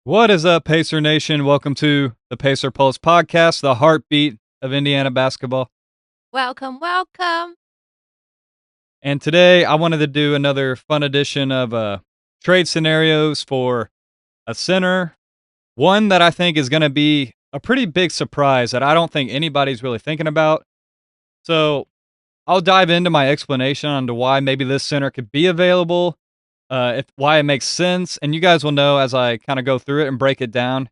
What is up, Pacer Nation? Welcome to the Pacer Pulse podcast, the heartbeat of Indiana basketball. Welcome, welcome. And today I wanted to do another fun edition of trade scenarios for a center. One that I think is going to be a pretty big surprise that I don't think anybody's really thinking about. So I'll dive into my explanation onto why maybe this center could be available, if why it makes sense, and you guys will know as I kind of go through it and break it down.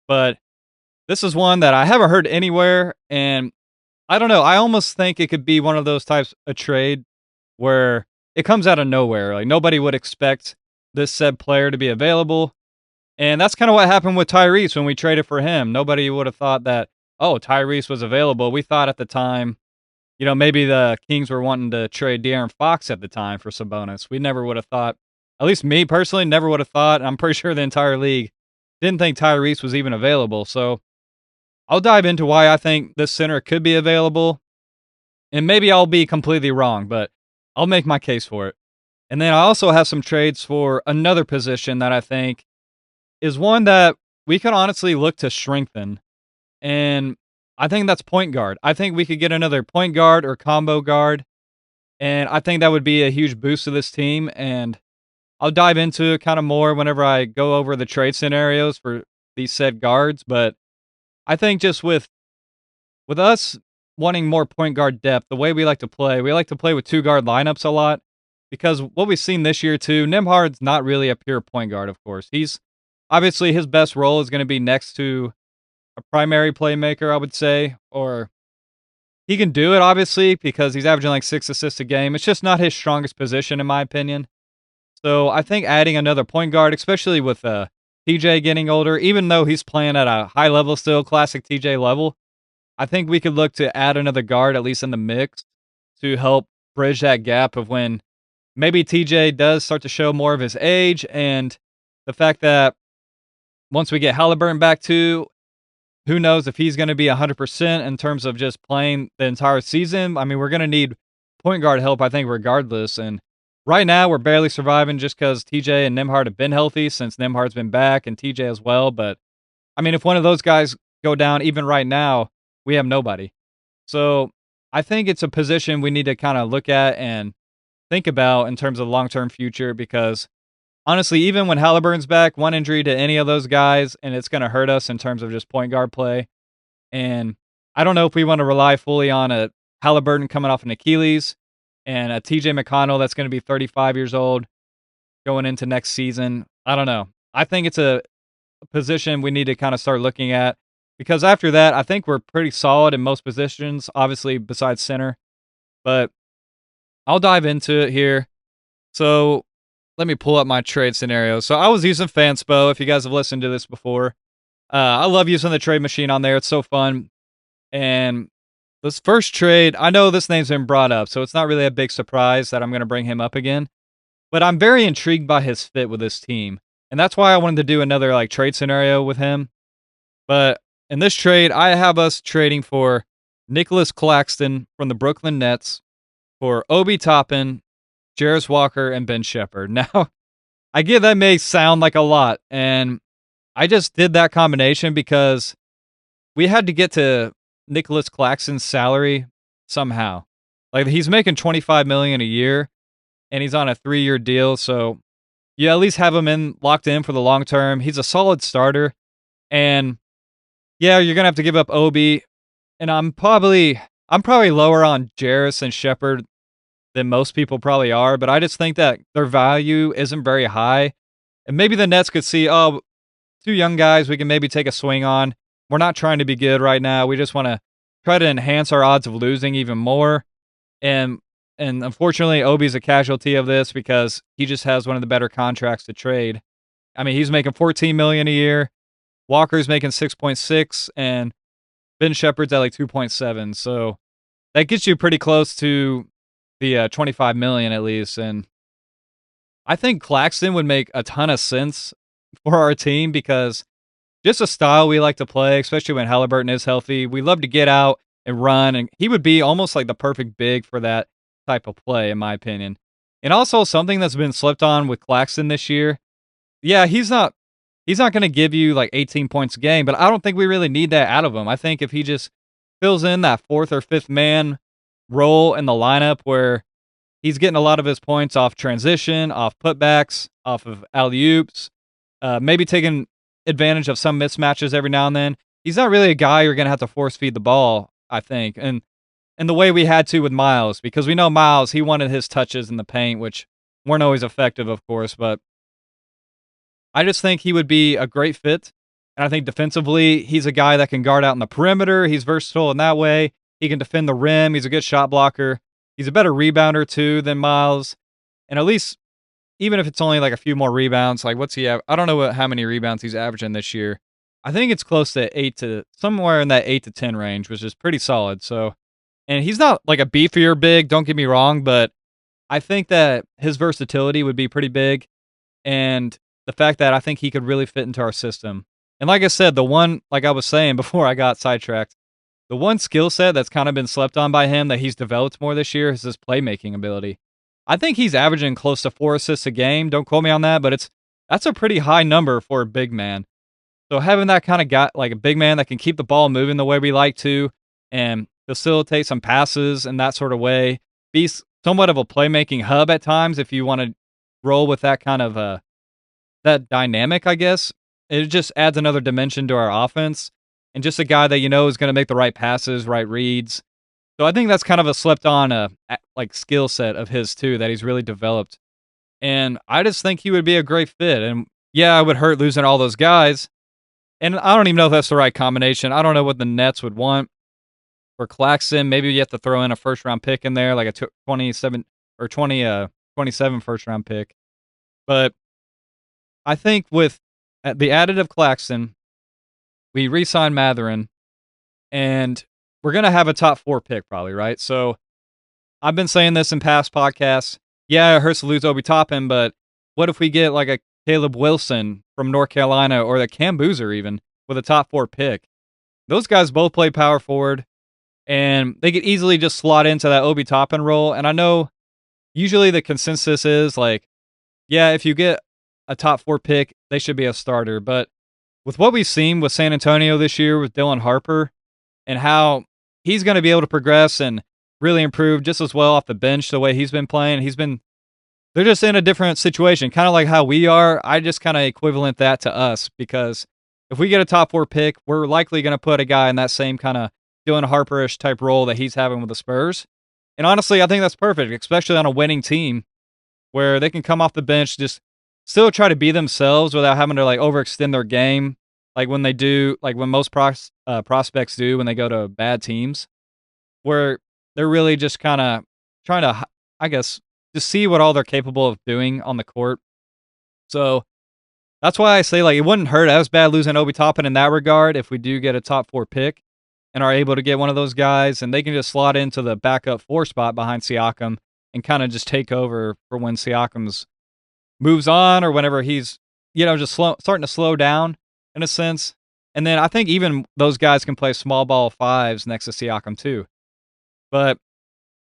But this is one that I haven't heard anywhere, and I don't know. I almost think it could be one of those types of trade where it comes out of nowhere. Like nobody would expect this said player to be available. And that's kind of what happened with Tyrese when we traded for him. Nobody would have thought that, oh, Tyrese was available. We thought at the time, maybe the Kings were wanting to trade De'Aaron Fox at the time for Sabonis. We never would have thought, at least me personally, never would have thought. And I'm pretty sure the entire league didn't think Tyrese was even available. So I'll dive into why I think this center could be available, and maybe I'll be completely wrong, but I'll make my case for it. And then I also have some trades for another position that I think is one that we could honestly look to strengthen. And I think that's point guard. I think we could get another point guard or combo guard. And I think that would be a huge boost to this team. And I'll dive into it kind of more whenever I go over the trade scenarios for these said guards. But I think just with us wanting more point guard depth, the way we like to play with two guard lineups a lot because what we've seen this year too, Nimhard's not really a pure point guard, of course. He's obviously his best role is going to be next to a primary playmaker, I would say, or he can do it obviously because he's averaging like 6 assists a game. It's just not his strongest position in my opinion. So I think adding another point guard, especially with TJ getting older, even though he's playing at a high level still, classic TJ level, I think we could look to add another guard, at least in the mix, to help bridge that gap of when maybe TJ does start to show more of his age and the fact that once we get Halliburton back too, who knows if he's going to be 100% in terms of just playing the entire season. I mean, we're going to need point guard help, I think, regardless. And right now, we're barely surviving just because TJ and Nimhard have been healthy since Nimhard's been back and TJ as well. But I mean, if one of those guys go down, even right now, we have nobody. So I think it's a position we need to kind of look at and think about in terms of long-term future because honestly, even when Halliburton's back, one injury to any of those guys, and it's going to hurt us in terms of just point guard play. And I don't know if we want to rely fully on a Halliburton coming off an Achilles and a TJ McConnell that's going to be 35 years old going into next season. I don't know. I think it's a position we need to kind of start looking at because after that, I think we're pretty solid in most positions, obviously besides center. But I'll dive into it here. So let me pull up my trade scenario. So I was using Fanspo. If you guys have listened to this before, I love using the trade machine on there. It's so fun. And this first trade, I know this name's been brought up, so it's not really a big surprise that I'm going to bring him up again. But I'm very intrigued by his fit with this team. And that's why I wanted to do another like trade scenario with him. But in this trade, I have us trading for Nicholas Claxton from the Brooklyn Nets for Obi Toppin, Jarris Walker, and Ben Shepherd. Now, I get that may sound like a lot, and I just did that combination because we had to get to Nicholas Claxton's salary somehow. Like he's making $25 million a year, and he's on a 3-year deal, so you at least have him locked in for the long term. He's a solid starter, and yeah, you're gonna have to give up Obi, and I'm probably lower on Jarris and Shepherd than most people probably are, but I just think that their value isn't very high. And maybe the Nets could see, oh, two young guys we can maybe take a swing on. We're not trying to be good right now. We just want to try to enhance our odds of losing even more. And and unfortunately, Obi's a casualty of this because he just has one of the better contracts to trade. I mean, he's making 14 million a year. Walker's making 6.6 and Ben Shepherd's at like 2.7. So that gets you pretty close to the 25 million at least. And I think Claxton would make a ton of sense for our team because just a style we like to play, especially when Halliburton is healthy. We love to get out and run, and he would be almost like the perfect big for that type of play, in my opinion. And also something that's been slept on with Claxton this year. Yeah, he's not gonna give you, like, 18 points a game, but I don't think we really need that out of him. I think if he just fills in that 4th or 5th man role in the lineup where he's getting a lot of his points off transition, off putbacks, off of alley-oops, maybe taking advantage of some mismatches every now and then. He's not really a guy you're gonna have to force feed the ball, I think, and the way we had to with Miles, because we know Miles, he wanted his touches in the paint, which weren't always effective, of course, but I just think he would be a great fit. And I think defensively, he's a guy that can guard out in the perimeter. He's versatile in that way. He can defend the rim. He's a good shot blocker. He's a better rebounder too than Miles. And at least, even if it's only like a few more rebounds, like what's he have? I don't know how many rebounds he's averaging this year. I think it's close to 8 to somewhere in that 8 to 10 range, which is pretty solid. So, and he's not like a beefier big, don't get me wrong, but I think that his versatility would be pretty big. And the fact that I think he could really fit into our system. And like I said, the one, like I was saying before I got sidetracked, the one skill set that's kind of been slept on by him that he's developed more this year is his playmaking ability. I think he's averaging close to 4 assists a game. Don't quote me on that, but that's a pretty high number for a big man. So having that kind of guy, like a big man that can keep the ball moving the way we like to, and facilitate some passes in that sort of way, be somewhat of a playmaking hub at times if you want to roll with that kind of that dynamic, I guess. It just adds another dimension to our offense, and just a guy that you know is going to make the right passes, right reads. So I think that's kind of a slept on like skill set of his too that he's really developed. And I just think he would be a great fit. And yeah, I would hurt losing all those guys. And I don't even know if that's the right combination. I don't know what the Nets would want for Claxton. Maybe you have to throw in a first round pick in there, like a 27 or 27 first round pick. But I think with the additive Claxton, we re-sign Matherin, and we're gonna have a top 4 pick probably, right? So I've been saying this in past podcasts. Yeah, it hurts to lose Obi Toppin, but what if we get like a Caleb Wilson from North Carolina or the Cam Boozer even with a top 4 pick? Those guys both play power forward, and they could easily just slot into that Obi Toppin role. And I know usually the consensus is like, yeah, if you get a top 4 pick, they should be a starter. But with what we've seen with San Antonio this year with Dylan Harper and how he's going to be able to progress and really improve just as well off the bench the way he's been playing, they're just in a different situation, kind of like how we are. I just kind of equivalent that to us because if we get a top 4 pick, we're likely going to put a guy in that same kind of Dylan Harper-ish type role that he's having with the Spurs. And honestly, I think that's perfect, especially on a winning team where they can come off the bench, just still try to be themselves without having to like overextend their game, like when they do, like when most prospects do when they go to bad teams, where they're really just kind of trying to, I guess, just see what all they're capable of doing on the court. So that's why I say like it wouldn't hurt as bad losing Obi Toppin in that regard if we do get a top 4 pick and are able to get one of those guys, and they can just slot into the backup 4 spot behind Siakam and kind of just take over for when Siakam's moves on or whenever he's, just starting to slow down in a sense. And then I think even those guys can play small ball 5s next to Siakam too. But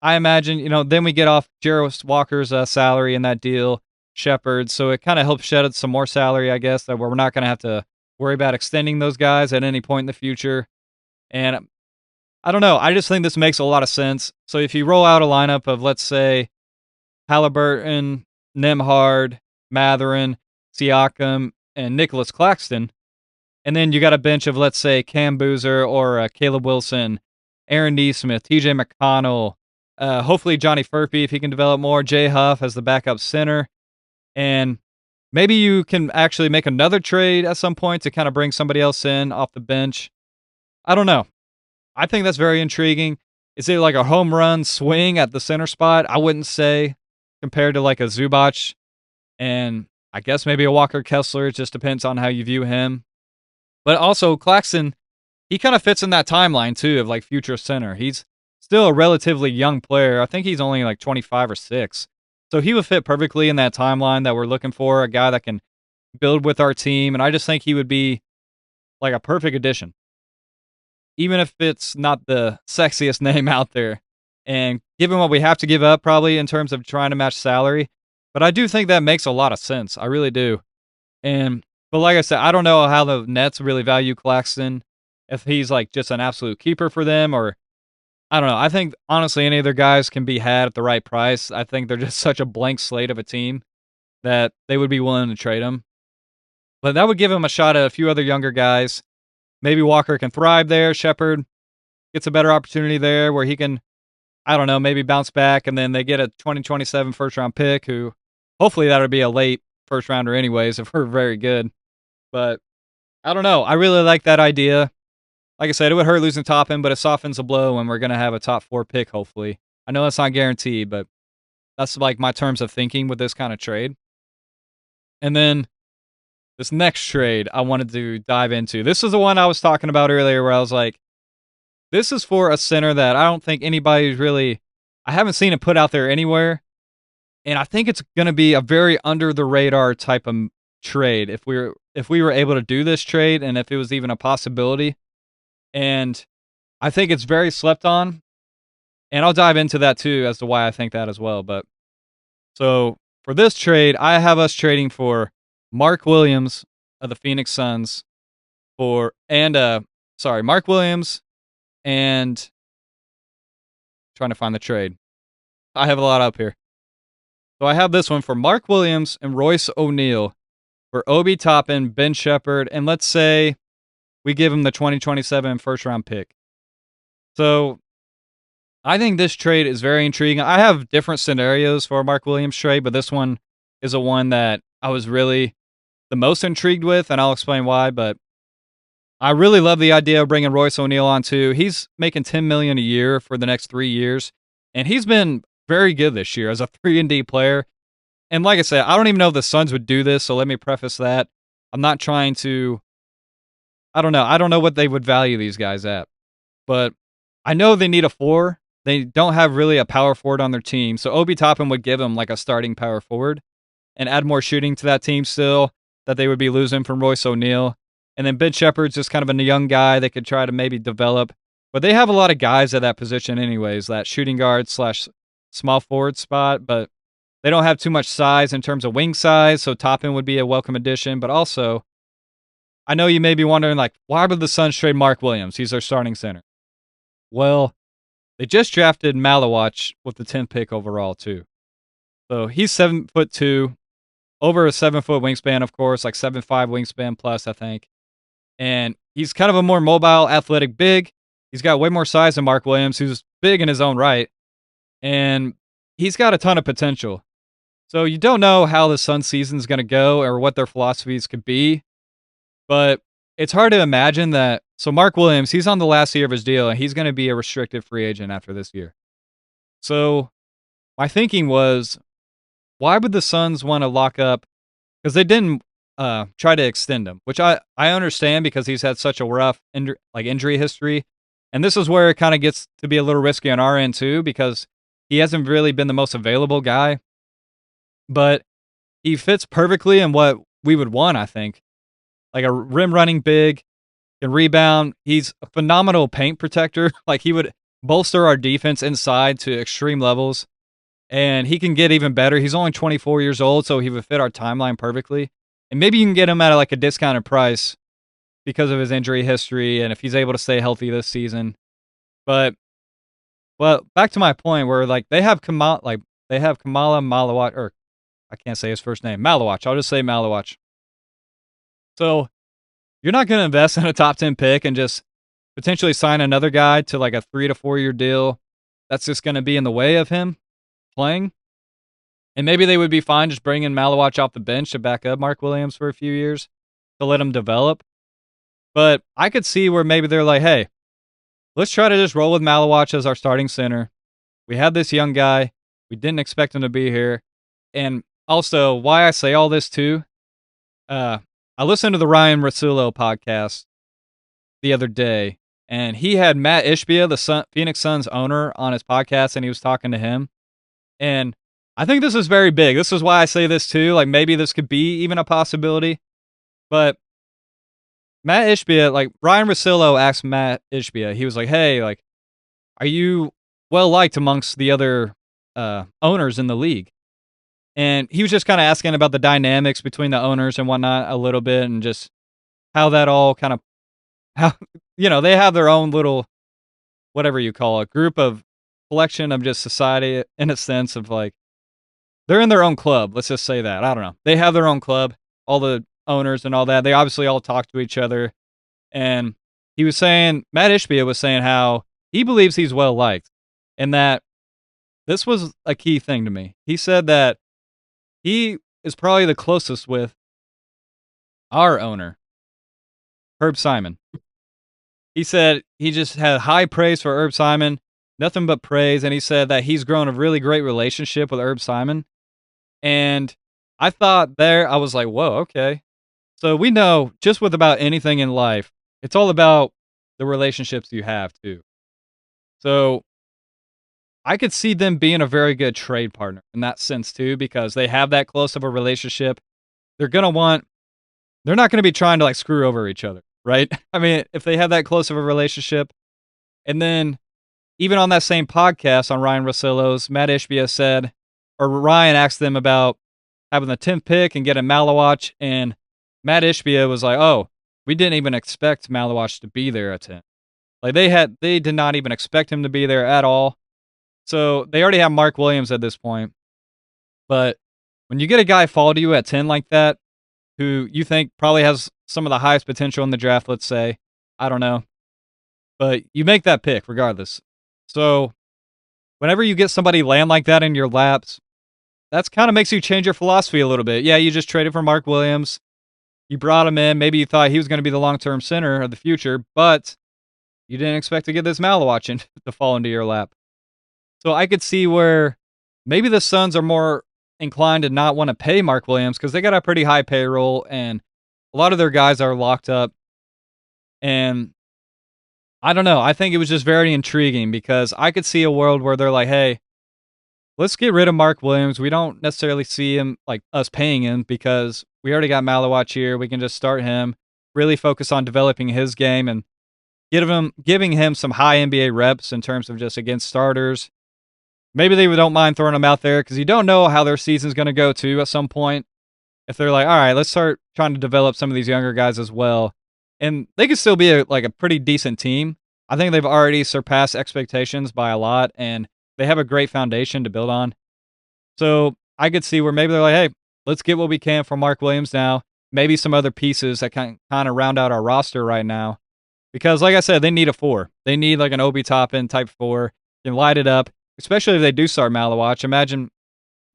I imagine, then we get off Jarvis Walker's salary in that deal, Shepard. So it kind of helps shed some more salary, I guess, that we're not going to have to worry about extending those guys at any point in the future. And I don't know. I just think this makes a lot of sense. So if you roll out a lineup of, let's say, Halliburton, Nembhard, Matherin, Siakam, and Nicholas Claxton, and then you got a bench of, let's say, Cam Boozer or Caleb Wilson, Aaron Nesmith, TJ McConnell, hopefully Johnny Furphy if he can develop more, Jay Huff as the backup center, and maybe you can actually make another trade at some point to kind of bring somebody else in off the bench. I don't know. I think that's very intriguing. Is it like a home run swing at the center spot? I wouldn't say, compared to like a Zubac and I guess maybe a Walker Kessler. It just depends on how you view him. But also Claxton, he kind of fits in that timeline too of like future center. He's still a relatively young player. I think he's only like 25 or 6. So he would fit perfectly in that timeline that we're looking for, a guy that can build with our team. And I just think he would be like a perfect addition, even if it's not the sexiest name out there. And given what we have to give up probably in terms of trying to match salary, but I do think that makes a lot of sense. I really do. And But like I said, I don't know how the Nets really value Claxton, if he's, like, just an absolute keeper for them or I don't know. I think, honestly, any of their guys can be had at the right price. I think they're just such a blank slate of a team that they would be willing to trade him. But that would give him a shot at a few other younger guys. Maybe Walker can thrive there. Shepard gets a better opportunity there where he can, I don't know, maybe bounce back, and then they get a 2027 first-round pick who hopefully that would be a late first-rounder anyways if we're very good. But I don't know. I really like that idea. Like I said, it would hurt losing Toppin, but it softens the blow when we're gonna have a top 4 pick, hopefully. I know that's not guaranteed, but that's, like, my terms of thinking with this kinda trade. And then this next trade I wanted to dive into. This is the one I was talking about earlier where I was like, this is for a center that I don't think anybody's really I haven't seen it put out there anywhere, and I think it's gonna be a very under the radar type of trade if we were able to do this trade and if it was even a possibility. And I think it's very slept on, and I'll dive into that too as to why I think that as well. But so for this trade, I have us trading for Mark Williams of the Phoenix Suns Mark Williams and trying to find the trade. I have a lot up here. So I have this one for Mark Williams and Royce O'Neal for Obi Toppin, Ben Shepherd, and let's say we give him the 2027 first round pick. So I think this trade is very intriguing. I have different scenarios for Mark Williams trade, but this one is a one that I was really the most intrigued with, and I'll explain why. But I really love the idea of bringing Royce O'Neal on too. He's making $10 million a year for the next 3 years, and he's been very good this year as a 3-and-D player. And like I said, I don't even know if the Suns would do this, so let me preface that. I'm not trying to I don't know. I don't know what they would value these guys at, but I know they need a 4. They don't have really a power forward on their team, so Obi Toppin would give them like a starting power forward and add more shooting to that team still that they would be losing from Royce O'Neal. And then Ben Shepherd's just kind of a young guy they could try to maybe develop. But they have a lot of guys at that position anyways, that shooting guard slash small forward spot, but they don't have too much size in terms of wing size, so Toppin would be a welcome addition. But also, I know you may be wondering, like, why would the Suns trade Mark Williams? He's their starting center. Well, they just drafted Malawach with the 10th pick overall, too. So he's 7'2", over a 7-foot wingspan, of course, like 7'5" wingspan plus, I think. And he's kind of a more mobile, athletic big. He's got way more size than Mark Williams, who's big in his own right. And he's got a ton of potential. So you don't know how the Suns season is going to go or what their philosophies could be. But it's hard to imagine that. So Mark Williams, he's on the last year of his deal, and he's going to be a restricted free agent after this year. So my thinking was, why would the Suns want to lock up? Because they didn't try to extend him, which I understand because he's had such a rough injury history. And this is where it kind of gets to be a little risky on our end too, because he hasn't really been the most available guy. But he fits perfectly in what we would want, I think. Like a rim running big, can rebound. He's a phenomenal paint protector. Like he would bolster our defense inside to extreme levels. And he can get even better. He's only 24 years old, so he would fit our timeline perfectly. And maybe you can get him at like a discounted price because of his injury history and if he's able to stay healthy this season. But well, back to my point where like they have Kamala Malawach, or I can't say his first name, Malawach. I'll just say Malawach. So you're not going to invest in a top 10 pick and just potentially sign another guy to like a 3 to 4 year deal that's just going to be in the way of him playing. And maybe they would be fine just bringing Malawach off the bench to back up Mark Williams for a few years to let him develop. But I could see where maybe they're like, hey, let's try to just roll with Malawach as our starting center. We have this young guy. We didn't expect him to be here. And also, why I say all this too, I listened to the Ryan Russillo podcast the other day, and he had Matt Ishbia, the Phoenix Suns owner, on his podcast, and he was talking to him. And I think this is very big. This is why I say this too. Like maybe this could be even a possibility. But Matt Ishbia, like Ryan Russillo asked Matt Ishbia, he was like, hey, like, are you well liked amongst the other owners in the league? and he was just kinda asking about the dynamics between the owners and whatnot a little bit, and just how that all kind of how they have their own little, whatever you call it, group of collection of just society in a sense of, like, they're in their own club, let's just say that, I don't know. They have their own club, all the owners and all that, they obviously all talk to each other, and he was saying Matt Ishbia was saying how he believes he's well liked, and that this was a key thing to me. He said that he is probably the closest with our owner, Herb Simon. He said he just had high praise for Herb Simon, nothing but praise, and he said that he's grown a really great relationship with Herb Simon, and I thought there I was like, "Whoa, okay." So we know just with about anything in life, it's all about the relationships you have too. So I could see them being a very good trade partner in that sense too, because they have that close of a relationship. They're gonna want they're not gonna be trying to like screw over each other, right? I mean, if they have that close of a relationship, and then even on that same podcast on Ryan Russillo's, Matt Ishbia said, or Ryan asked them about having the 10th pick and getting Malawatch, and Matt Ishbia was like, "Oh, we didn't even expect Malawatch to be there at 10." Like they did not even expect him to be there at all. So they already have Mark Williams at this point. But when you get a guy fall to you at 10 like that, who you think probably has some of the highest potential in the draft, let's say, I don't know, but you make that pick regardless. So whenever you get somebody land like that in your laps, that's kind of makes you change your philosophy a little bit. Yeah, you just traded for Mark Williams. You brought him in. Maybe you thought he was going to be the long-term center of the future, but you didn't expect to get this Malawach to fall into your lap. So I could see where maybe the Suns are more inclined to not want to pay Mark Williams because they got a pretty high payroll and a lot of their guys are locked up. And I don't know. I think it was just very intriguing because I could see a world where they're like, hey, let's get rid of Mark Williams. We don't necessarily see him like us paying him because we already got Malawach here. We can just start him, really focus on developing his game and giving him some high NBA reps in terms of just against starters. Maybe they don't mind throwing him out there because you don't know how their season's going to go to at some point. If they're like, all right, let's start trying to develop some of these younger guys as well, and they could still be like a pretty decent team. I think they've already surpassed expectations by a lot, and they have a great foundation to build on. So I could see where maybe they're like, hey, let's get what we can from Mark Williams now. Maybe some other pieces that can kind of round out our roster right now. Because, like I said, they need a four. They need like an Obi Toppin type four. Can light it up, especially if they do start Malawach. Imagine,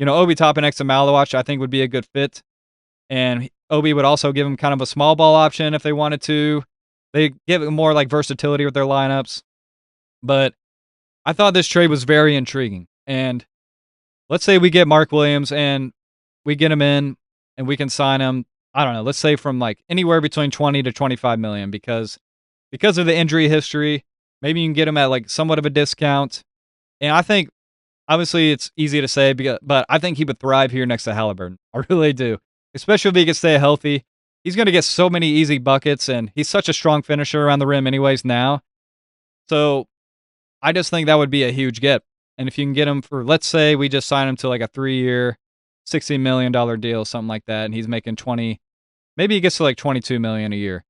Obi Toppin next to Malawach, I think would be a good fit. And Obi would also give him kind of a small ball option if they wanted to. They give it more like versatility with their lineups. But I thought this trade was very intriguing. And let's say we get Mark Williams and we get him in and we can sign him, I don't know, let's say from like anywhere between 20 to 25 million because of the injury history, maybe you can get him at like somewhat of a discount. And I think obviously it's easy to say, but I think he would thrive here next to Halliburton. I really do. Especially if he can stay healthy. He's going to get so many easy buckets and he's such a strong finisher around the rim anyways now. So I just think that would be a huge get. And if you can get him for, let's say we just sign him to like a 3-year, $60 million deal, something like that, and he's making 20, maybe he gets to like 22 million a year.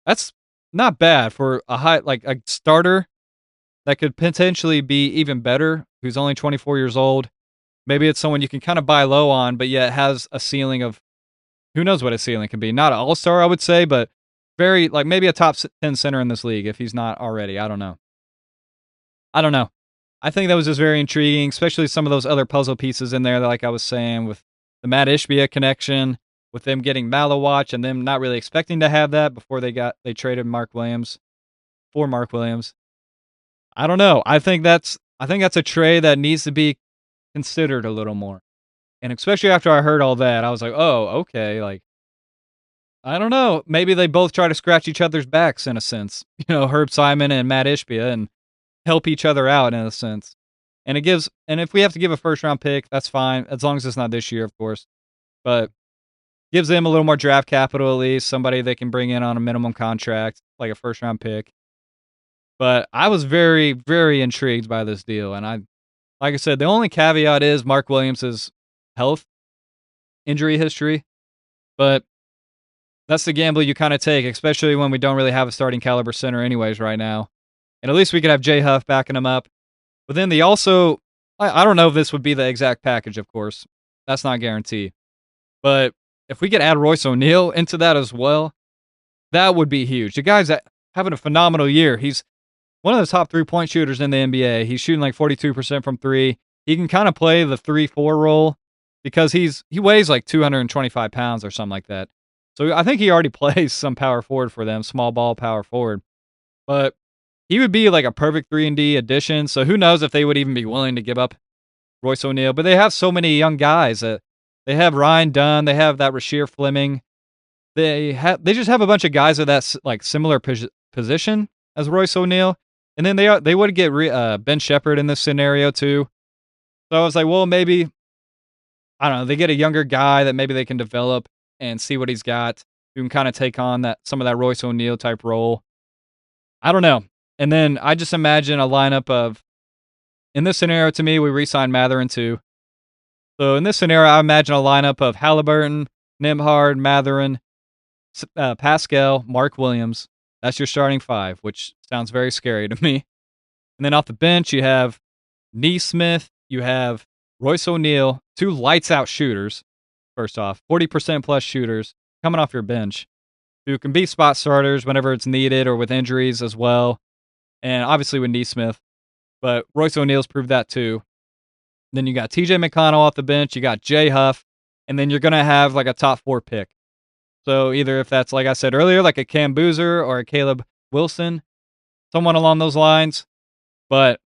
That's not bad for like a starter that could potentially be even better, who's only 24 years old. Maybe it's someone you can kind of buy low on, but yet has a ceiling of who knows what a ceiling can be. Not an all-star, I would say, but very like maybe a top 10 center in this league if he's not already. I don't know. I think that was just very intriguing, especially some of those other puzzle pieces in there, like I was saying, with the Matt Ishbia connection, with them getting Malawach and them not really expecting to have that before they traded Mark Williams for Mark Williams. I don't know. I think that's a trade that needs to be considered a little more. And especially after I heard all that, I was like, "Oh, okay." Like, I don't know. Maybe they both try to scratch each other's backs in a sense. Herb Simon and Matt Ishbia, and help each other out in a sense. And if we have to give a first round pick, that's fine, as long as it's not this year, of course. But gives them a little more draft capital at least, somebody they can bring in on a minimum contract, like a first round pick. But I was very, very intrigued by this deal. And like I said, the only caveat is Mark Williams' health. injury history, but that's the gamble you kinda take, especially when we don't really have a starting caliber center anyways right now. And at least we could have Jay Huff backing him up. But then they also I don't know if this would be the exact package, of course. That's not guaranteed. But if we could add Royce O'Neal into that as well, that would be huge. The guy's having a phenomenal year. He's one of the top three-point shooters in the NBA. He's shooting like 42% from three. He can kind of play the 3-4 role because he weighs like 225 pounds or something like that. So I think he already plays some power forward for them, small ball power forward. But he would be like a perfect 3-and-D addition. So who knows if they would even be willing to give up Royce O'Neal. But they have so many young guys. They have Ryan Dunn. They have that Rasheer Fleming. They just have a bunch of guys of that like similar position as Royce O'Neal, and then they would get Ben Shepherd in this scenario too. So I was like, well, maybe I don't know. They get a younger guy that maybe they can develop and see what he's got, who can kind of take on that some of that Royce O'Neal type role. I don't know. And then I just imagine a lineup of in this scenario to me we re-sign Matherin too. So in this scenario, I imagine a lineup of Halliburton, Nembhard, Matherin, Pascal, Mark Williams. That's your starting five, which sounds very scary to me. And then off the bench, you have Neesmith, you have Royce O'Neal, two lights out shooters. First off, 40% plus shooters coming off your bench who can be spot starters whenever it's needed or with injuries as well. And obviously with Neesmith, but Royce O'Neal's proved that too. Then you got TJ McConnell off the bench, you got Jay Huff, and then you're going to have like a top 4 pick. So either if that's, like I said earlier, like a Cam Boozer or a Caleb Wilson, someone along those lines. But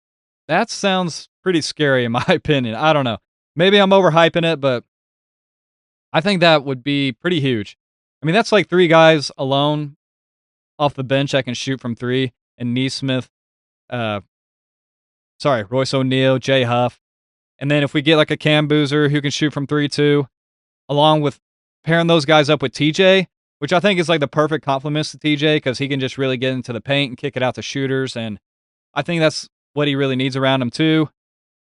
that sounds pretty scary in my opinion. I don't know. Maybe I'm overhyping it, but I think that would be pretty huge. I mean, that's like 3 guys alone off the bench that can shoot from 3, and Neesmith, uh, Royce O'Neal, Jay Huff. And then if we get like a Cam Boozer who can shoot from 3 too, along with pairing those guys up with TJ, which I think is like the perfect complement to TJ because he can just really get into the paint and kick it out to shooters. And I think that's what he really needs around him too.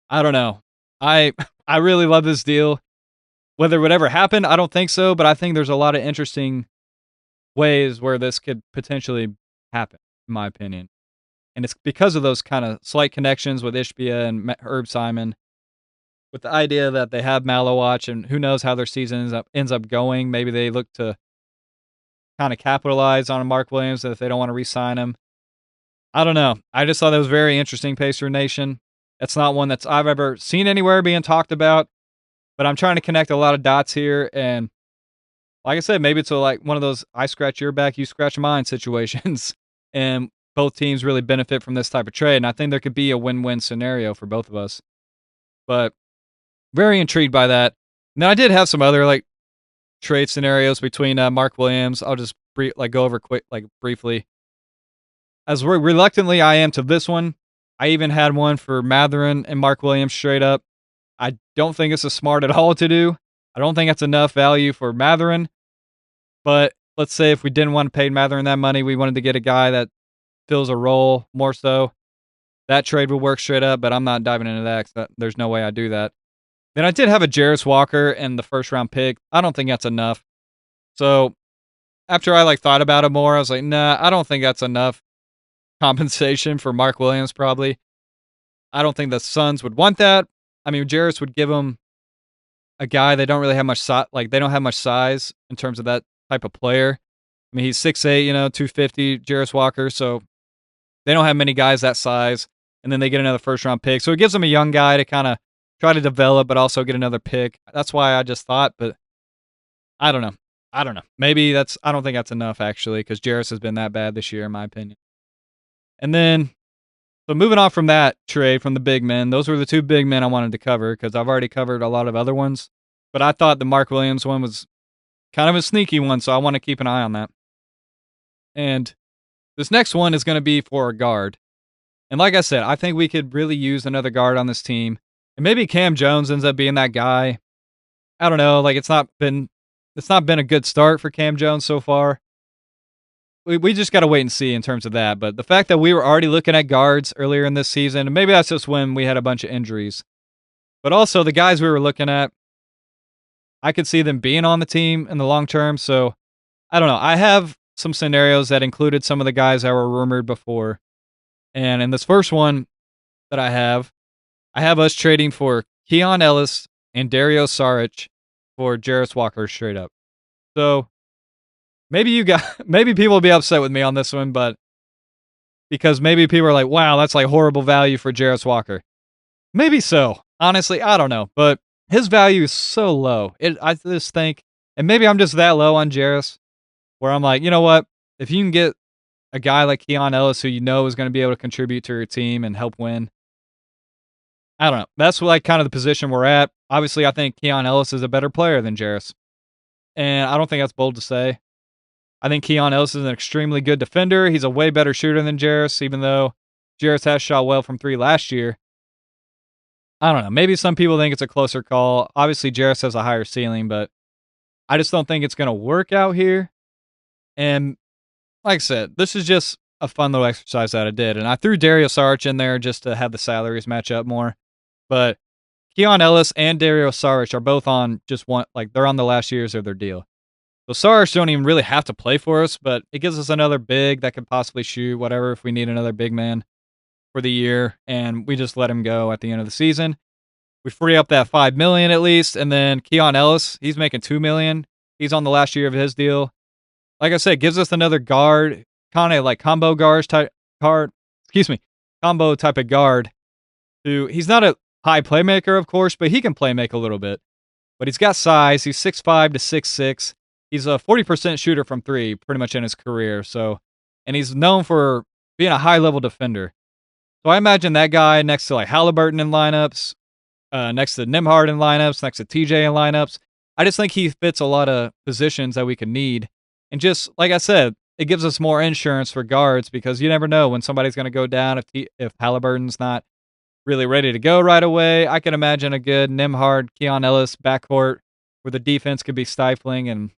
I don't know. I I really love this deal. Whether it would ever happen, I don't think so, but I think there's a lot of interesting ways where this could potentially happen, in my opinion. And it's because of those kind of slight connections with Ishbia and Herb Simon, with the idea that they have Malowatch, and who knows how their season ends up going. Maybe they look to kind of capitalize on a Mark Williams if they don't want to re-sign him. I don't know. I just thought that was very interesting, Pacer Nation. It's not one that's I've ever seen anywhere being talked about, but I'm trying to connect a lot of dots here. And like I said, maybe it's like one of those I scratch your back, you scratch mine situations. And both teams really benefit from this type of trade. And I think there could be a win-win scenario for both of us. But very intrigued by that. Now I did have some other like trade scenarios between Mark Williams. I'll just go over quick, like briefly. As reluctantly I am to this one, I even had one for Matherin and Mark Williams straight up. I don't think it's a smart at all to do. I don't think that's enough value for Matherin. But let's say if we didn't want to pay Matherin that money, we wanted to get a guy that fills a role more so. That trade would work straight up, but I'm not diving into that because there's no way I do that. Then I did have a Jarris Walker and the first round pick. I don't think that's enough. So after I like thought about it more, I was like, nah, I don't think that's enough compensation for Mark Williams. Probably, I don't think the Suns would want that. I mean, Jarris would give them a guy they don't really have much they don't have much size in terms of that type of player. I mean, he's 6'8", 250, Jarris Walker, so they don't have many guys that size. And then they get another first round pick, so it gives them a young guy to kind of try to develop, but also get another pick. That's why I just thought, but I don't know. Maybe I don't think that's enough actually, because Jarris has been that bad this year, in my opinion. And then, so moving on from that trade from the big men, those were the 2 big men I wanted to cover because I've already covered a lot of other ones. But I thought the Mark Williams one was kind of a sneaky one, so I want to keep an eye on that. And this next one is going to be for a guard. And like I said, I think we could really use another guard on this team. And maybe Cam Jones ends up being that guy. I don't know. Like it's not been a good start for Cam Jones so far. We just got to wait and see in terms of that. But the fact that we were already looking at guards earlier in this season, and maybe that's just when we had a bunch of injuries. But also the guys we were looking at, I could see them being on the team in the long term. So I don't know. I have some scenarios that included some of the guys that were rumored before. And in this first one that I have us trading for Keon Ellis and Dario Saric for Jarris Walker straight up. So maybe you got maybe people will be upset with me on this one, but because maybe people are like, wow, that's like horrible value for Jarris Walker. Maybe so. Honestly, I don't know, but his value is so low. I just think, and maybe I'm just that low on Jarris, where I'm like, you know what? If you can get a guy like Keon Ellis, who you know is going to be able to contribute to your team and help win, I don't know. That's like kind of the position we're at. Obviously, I think Keon Ellis is a better player than Jarris, and I don't think that's bold to say. I think Keon Ellis is an extremely good defender. He's a way better shooter than Jarris, even though Jarris has shot well from three last year. I don't know. Maybe some people think it's a closer call. Obviously, Jarris has a higher ceiling, but I just don't think it's going to work out here. And like I said, this is just a fun little exercise that I did. And I threw Dario Saric in there just to have the salaries match up more. But Keon Ellis and Dario Saric are both on just one, like they're on the last years of their deal. So Saric don't even really have to play for us, but it gives us another big that could possibly shoot whatever if we need another big man for the year, and we just let him go at the end of the season. We free up that 5 million at least, and then Keon Ellis, he's making 2 million. He's on the last year of his deal. Like I said, gives us another guard, kind of like combo guards type card. Excuse me, combo type of guard. Who he's not a high playmaker, of course, but he can play make a little bit. But he's got size. He's 6'5" to 6'6". He's a 40% shooter from three, pretty much in his career. So, and he's known for being a high level defender. So I imagine that guy next to like Halliburton in lineups, next to Nimhard in lineups, next to TJ in lineups. I just think he fits a lot of positions that we could need. And just like I said, it gives us more insurance for guards because you never know when somebody's going to go down if Halliburton's not really ready to go right away. I can imagine a good Nimhard, Keon Ellis backcourt where the defense could be stifling, and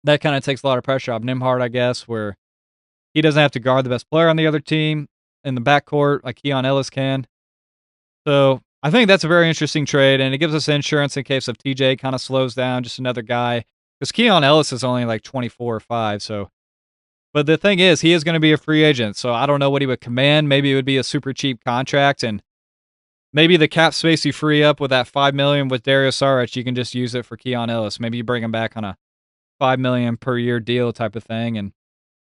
that kind of takes a lot of pressure off Nimhard, I guess, where he doesn't have to guard the best player on the other team in the backcourt like Keon Ellis can. So I think that's a very interesting trade, and it gives us insurance in case if TJ kind of slows down, just another guy. Because Keon Ellis is only like 24 or 5, so. But the thing is, he is going to be a free agent, so I don't know what he would command. Maybe it would be a super cheap contract, and maybe the cap space you free up with that 5 million with Dario Saric, you can just use it for Keon Ellis. Maybe you bring him back on a 5 million per year deal type of thing, and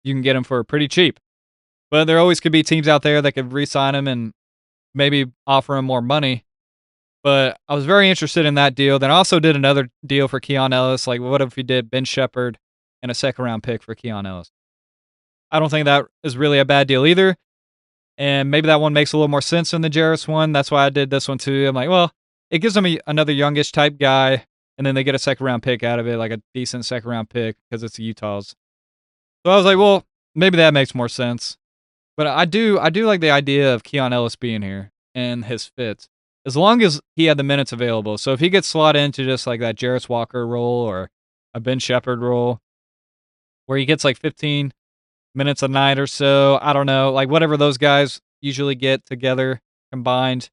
you can get him for pretty cheap. But there always could be teams out there that could re-sign him and maybe offer him more money. But I was very interested in that deal. Then I also did another deal for Keon Ellis. Like, what if we did Ben Shepherd and a second round pick for Keon Ellis? I don't think that is really a bad deal either. And maybe that one makes a little more sense than the Jarris one. That's why I did this one too. I'm like, well, it gives them another youngish type guy, and then they get a second round pick out of it, like a decent second round pick because it's the Utahs. So I was like, well, maybe that makes more sense. But I do like the idea of Keon Ellis being here and his fit, as long as he had the minutes available. So if he gets slotted into just like that Jarris Walker role or a Ben Shepherd role, where he gets like 15 minutes a night or so, I don't know, like whatever those guys usually get together combined,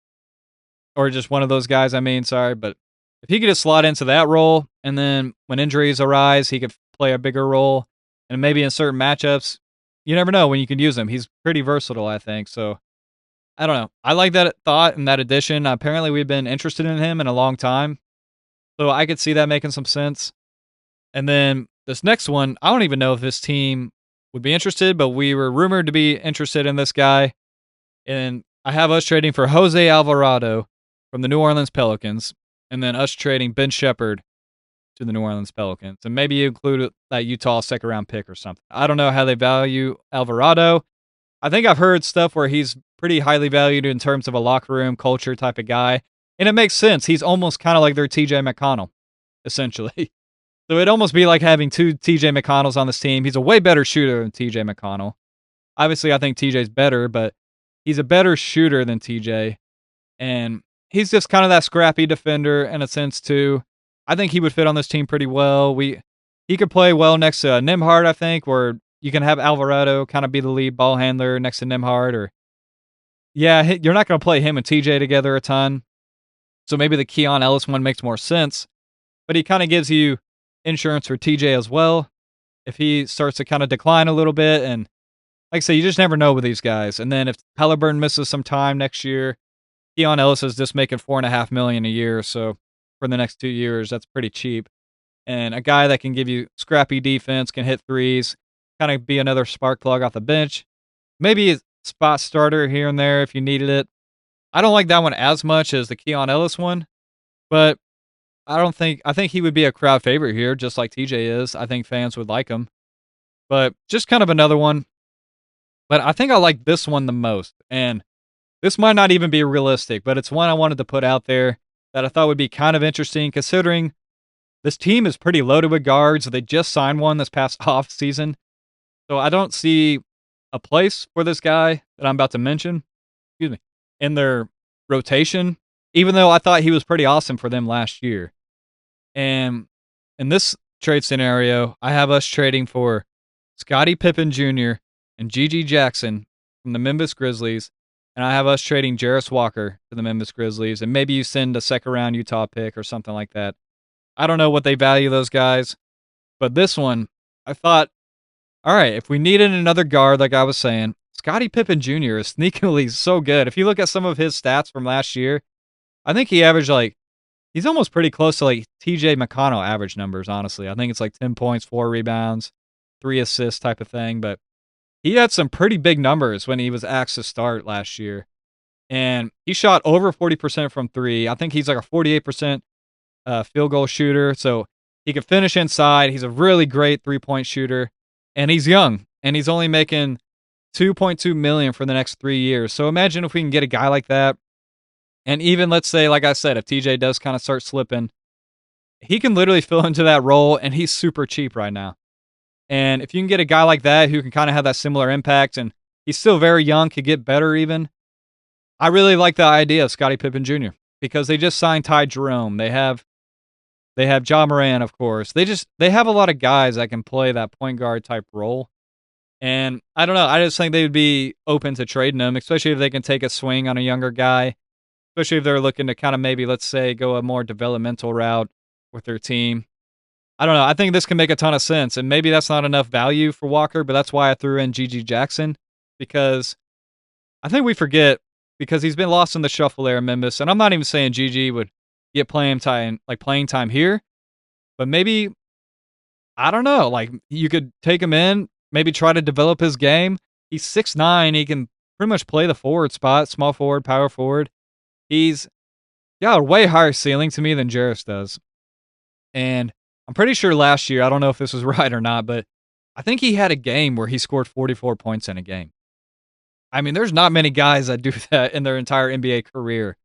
or just one of those guys. I mean, sorry, but if he could just slot into that role, and then when injuries arise, he could play a bigger role, and maybe in certain matchups, you never know when you can use him. He's pretty versatile, I think. So I don't know. I like that thought and that addition. Apparently, we've been interested in him in a long time, so I could see that making some sense. And then this next one, I don't even know if this team would be interested, but we were rumored to be interested in this guy, and I have us trading for Jose Alvarado from the New Orleans Pelicans, and then us trading Ben Shepherd to the New Orleans Pelicans. And maybe you include that Utah second round pick or something. I don't know how they value Alvarado. I think I've heard stuff where he's pretty highly valued in terms of a locker room culture type of guy. And it makes sense. He's almost kind of like their TJ McConnell, essentially. So it'd almost be like having two TJ McConnells on this team. He's a way better shooter than TJ McConnell. Obviously, I think TJ's better, but he's a better shooter than TJ. And he's just kind of that scrappy defender in a sense, too. I think he would fit on this team pretty well. He could play well next to Nimhard, I think, where you can have Alvarado kind of be the lead ball handler next to Nimhard. Or, yeah, you're not going to play him and TJ together a ton. So maybe the Keon Ellis one makes more sense. but he kind of gives you insurance for TJ as well if he starts to kind of decline a little bit. And like I say, you just never know with these guys. And then if Halliburton misses some time next year, Keon Ellis is just making 4.5 million a year. So for the next 2 years, that's pretty cheap. And a guy that can give you scrappy defense, can hit threes, kind of be another spark plug off the bench. Maybe a spot starter here and there if you needed it. I don't like that one as much as the Keon Ellis one, but I think he would be a crowd favorite here, just like TJ is. I think fans would like him. But just kind of another one. But I think I like this one the most. And this might not even be realistic, but it's one I wanted to put out there that I thought would be kind of interesting considering this team is pretty loaded with guards. They just signed one this past off season. So I don't see a place for this guy that I'm about to mention, excuse me, in their rotation, even though I thought he was pretty awesome for them last year. And in this trade scenario, I have us trading for Scottie Pippen Jr. and Gigi Jackson from the Memphis Grizzlies. And I have us trading Jarris Walker to the Memphis Grizzlies. And maybe you send a second round Utah pick or something like that. I don't know what they value those guys. But this one, I thought, all right, if we needed another guard, like I was saying, Scottie Pippen Jr. is sneakily so good. If you look at some of his stats from last year, I think he averaged he's almost pretty close to like TJ McConnell average numbers, honestly. I think it's like 10 points, 4 rebounds, 3 assists type of thing. But he had some pretty big numbers when he was asked to start last year. And he shot over 40% from three. I think he's like a 48% field goal shooter. So he can finish inside. He's a really great 3-point shooter. And he's young. And he's only making 2.2 million for the next 3 years. So imagine if we can get a guy like that. And even let's say, like I said, if TJ does kind of start slipping, he can literally fill into that role, and he's super cheap right now. And if you can get a guy like that who can kind of have that similar impact, and he's still very young, could get better even. I really like the idea of Scottie Pippen Jr. because they just signed Ty Jerome. They have Ja Moran, of course. They have a lot of guys that can play that point guard type role. And I don't know. I just think they would be open to trading him, especially if they can take a swing on a younger guy. Especially if they're looking to kind of maybe, let's say, go a more developmental route with their team. I don't know. I think this can make a ton of sense. And maybe that's not enough value for Walker, but that's why I threw in Gigi Jackson. Because I think we forget, because he's been lost in the shuffle there in Memphis. And I'm not even saying Gigi would get playing time here. But maybe, I don't know, like you could take him in, maybe try to develop his game. He's 6'9". He can pretty much play the forward spot, small forward, power forward. He's got a way higher ceiling to me than Jarris does. And I'm pretty sure last year, I don't know if this was right or not, but I think he had a game where he scored 44 points in a game. I mean, there's not many guys that do that in their entire NBA career,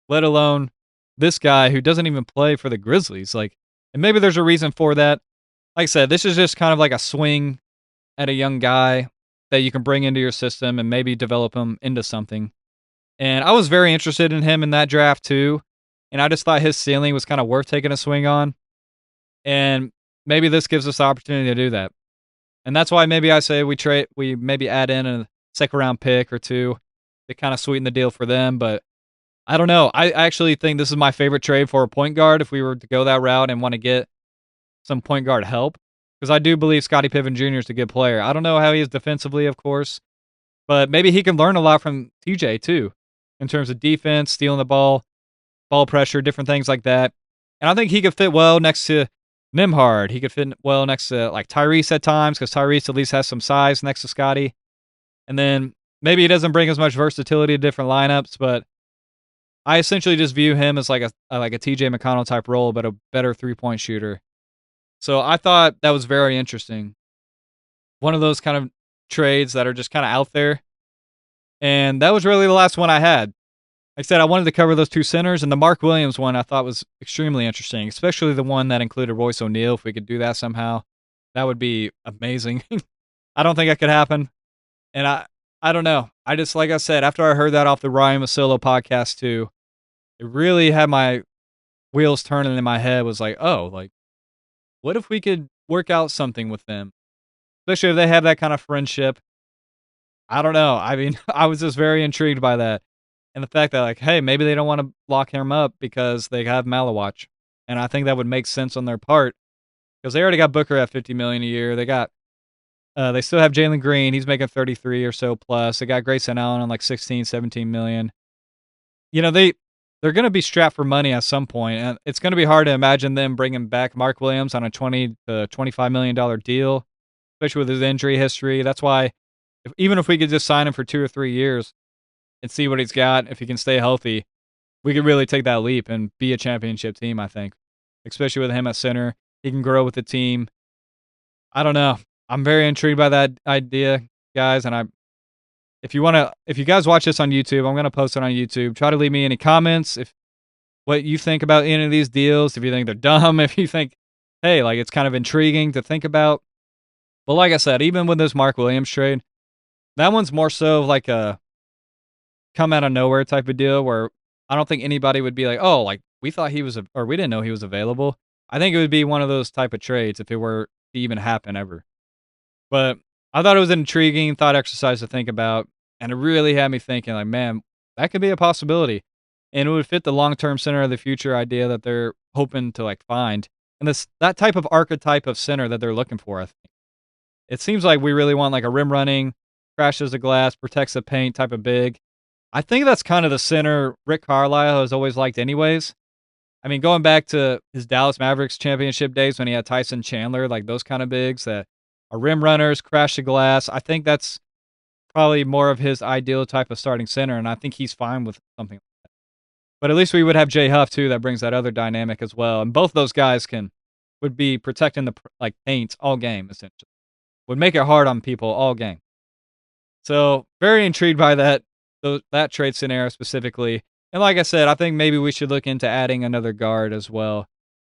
let alone this guy who doesn't even play for the Grizzlies. And maybe there's a reason for that. Like I said, this is just kind of like a swing at a young guy that you can bring into your system and maybe develop him into something. And I was very interested in him in that draft too. And I just thought his ceiling was kind of worth taking a swing on. And maybe this gives us the opportunity to do that. And that's why maybe I say we maybe add in a second round pick or two to kind of sweeten the deal for them. But I don't know. I actually think this is my favorite trade for a point guard if we were to go that route and want to get some point guard help. Because I do believe Scottie Pippen Jr. is a good player. I don't know how he is defensively, of course. But maybe he can learn a lot from TJ too, in terms of defense, stealing the ball pressure, different things like that. And I think he could fit well next to Nembhard. He could fit well next to like Tyrese at times, because Tyrese at least has some size next to Scotty. And then maybe he doesn't bring as much versatility to different lineups, but I essentially just view him as like a TJ McConnell type role, but a better 3-point shooter. So I thought that was very interesting. One of those kind of trades that are just kind of out there. And that was really the last one I had. Like I said, I wanted to cover those two centers, and the Mark Williams one I thought was extremely interesting, especially the one that included Royce O'Neal. If we could do that somehow, that would be amazing. I don't think that could happen. And I don't know. I just, like I said, after I heard that off the Ryan Masillo podcast too, it really had my wheels turning in my head. Was like, oh, like, what if we could work out something with them? Especially if they have that kind of friendship. I don't know. I mean, I was just very intrigued by that. And the fact that, like, hey, maybe they don't want to lock him up because they have Malawatch. and I think that would make sense on their part because they already got Booker at 50 million a year. They still have Jalen Green. He's making 33 or so plus. They got Grayson Allen on like 16, 17 million. You know, they're going to be strapped for money at some point, and it's going to be hard to imagine them bringing back Mark Williams on a 20 to 25 million dollar deal, especially with his injury history. That's why, even if we could just sign him for 2 or 3 years and see what he's got, if he can stay healthy, we could really take that leap and be a championship team. I think, especially with him at center, he can grow with the team. I don't know. I'm very intrigued by that idea, guys, and if you guys watch this on YouTube, I'm gonna post it on YouTube. Try to leave me any comments if what you think about any of these deals, if you think they're dumb, if you think, hey, like it's kind of intriguing to think about. But like I said, even with this Mark Williams trade, that one's more so like a come out of nowhere type of deal where I don't think anybody would be like, oh, like we thought he was, or we didn't know he was available. I think it would be one of those type of trades if it were to even happen ever. But I thought it was an intriguing thought exercise to think about, and it really had me thinking, like, man, that could be a possibility, and it would fit the long-term center of the future idea that they're hoping to like find, and that type of archetype of center that they're looking for. I think it seems like we really want like a rim running, crashes the glass, protects the paint type of big. I think that's kind of the center Rick Carlisle has always liked, anyways. I mean, going back to his Dallas Mavericks championship days when he had Tyson Chandler, like those kind of bigs that are rim runners, crash the glass. I think that's probably more of his ideal type of starting center, and I think he's fine with something. But at least we would have Jay Huff too, that brings that other dynamic as well. And both those guys would be protecting the like paint all game essentially. Would make it hard on people all game. So very intrigued by that trade scenario specifically. And like I said, I think maybe we should look into adding another guard as well,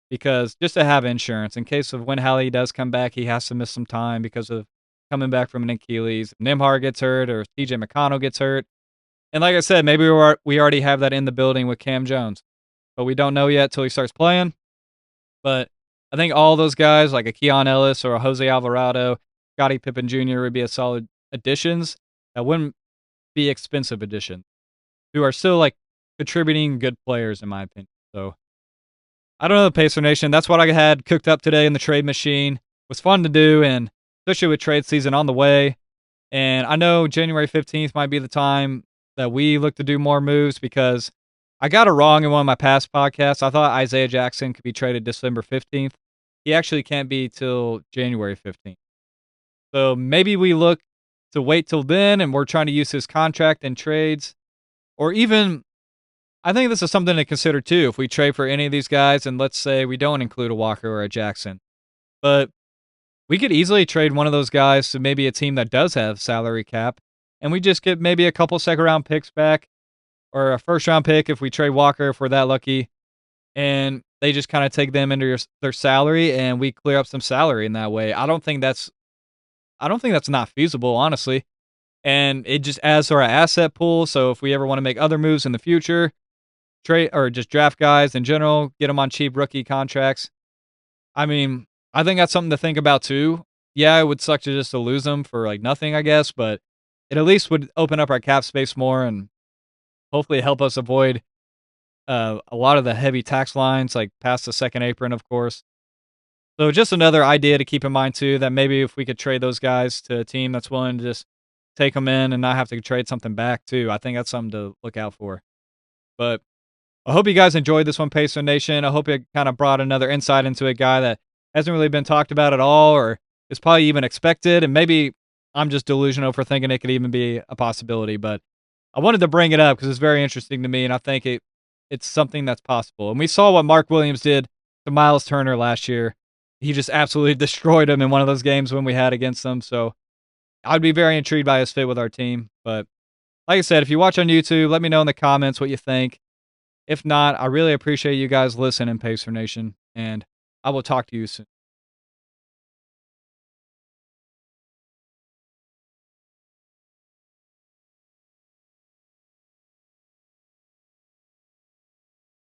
because just to have insurance in case of when Hali does come back, he has to miss some time because of coming back from an Achilles. Nimhar gets hurt or TJ McConnell gets hurt. And like I said, maybe we already have that in the building with Cam Jones, but we don't know yet till he starts playing. But I think all those guys like a Keon Ellis or a Jose Alvarado, Scottie Pippen Jr. would be a solid additions that wouldn't be expensive additions, who are still like contributing good players in my opinion. So I don't know, Pacer Nation. That's what I had cooked up today in the trade machine. It was fun to do, and especially with trade season on the way. And I know January 15th might be the time that we look to do more moves because I got it wrong in one of my past podcasts. I thought Isaiah Jackson could be traded December 15th. He actually can't be till January 15th. So maybe we look to wait till then and we're trying to use his contract and trades, or even I think this is something to consider too. If we trade for any of these guys, and let's say we don't include a Walker or a Jackson, but we could easily trade one of those guys to maybe a team that does have salary cap, and we just get maybe a couple second round picks back or a first round pick if we trade Walker if we're that lucky, and they just kind of take them into their salary, and we clear up some salary in that way. I don't think that's not feasible, honestly, and it just adds to our asset pool. So if we ever want to make other moves in the future, trade or just draft guys in general, get them on cheap rookie contracts. I mean, I think that's something to think about too. Yeah, it would suck to just to lose them for like nothing, I guess, but it at least would open up our cap space more and hopefully help us avoid a lot of the heavy tax lines, like past the second apron, of course. So just another idea to keep in mind too, that maybe if we could trade those guys to a team that's willing to just take them in and not have to trade something back too. I think that's something to look out for. But I hope you guys enjoyed this one, Pacer Nation. I hope it kind of brought another insight into a guy that hasn't really been talked about at all, or is probably even expected. And maybe I'm just delusional for thinking it could even be a possibility. But I wanted to bring it up because it's very interesting to me, and I think it's something that's possible. And we saw what Mark Williams did to Miles Turner last year. He just absolutely destroyed him in one of those games when we had against them. So I'd be very intrigued by his fit with our team. But like I said, if you watch on YouTube, let me know in the comments what you think. If not, I really appreciate you guys listening, Pacer Nation, and I will talk to you soon.